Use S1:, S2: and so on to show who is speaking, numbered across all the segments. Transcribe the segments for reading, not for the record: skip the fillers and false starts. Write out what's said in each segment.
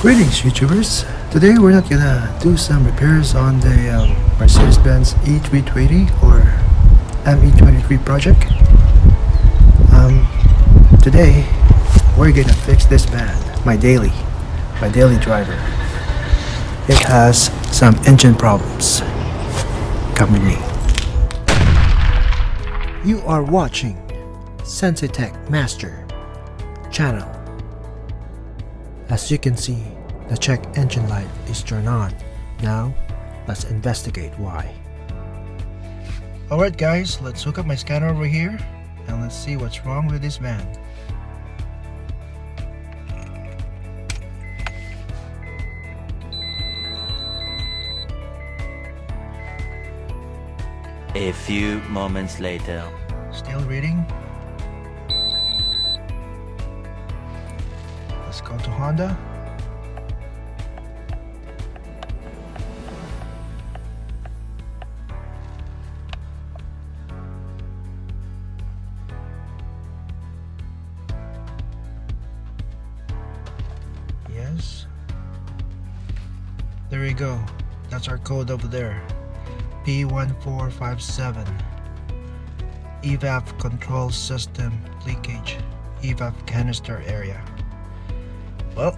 S1: Greetings YouTubers! Today we're not gonna do some repairs on the Mercedes-Benz E320 or ME23 project. Today we're gonna fix this van, my daily driver. It has some engine problems. Come with me. You are watching Sensitech Master channel. As you can see, the check engine light is turned on. Now, let's investigate why. Alright guys, let's hook up my scanner over here and let's see what's wrong with this van.
S2: A few moments later.
S1: Still reading. Let's go to Honda. Yes. There we go. That's our code over there. P1457. Evap control system leakage. Evap canister area. Well,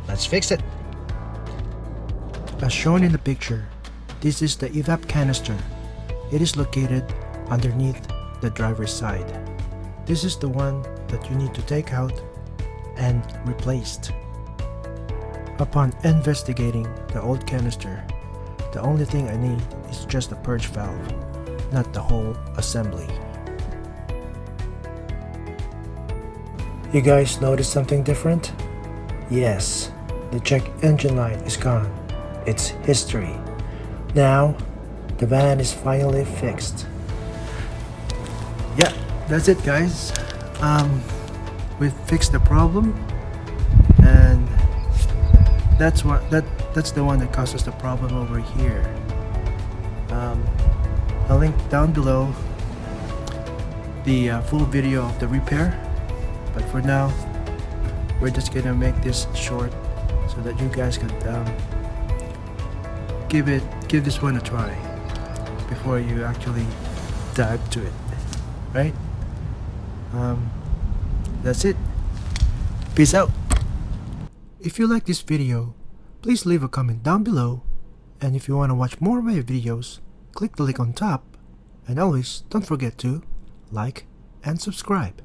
S1: let's fix it. As shown in the picture, this is the Evap canister. It is located underneath the driver's side. This is the one that you need to take out and replaced. Upon investigating the old canister, the only thing I need is just the purge valve, not the whole assembly. You guys notice something different? Yes, the check engine light is gone. It's history. Now, the van is finally fixed. Yeah, that's it guys. We fixed the problem, and that's the one that causes the problem over here. I'll link down below the full video of the repair, but for now we're just gonna make this short so that you guys can give this one a try before you actually dive to it, right? That's it. Peace out. If you like this video, please leave a comment down below, and if you want to watch more of my videos, click the link on top, and always don't forget to like and subscribe.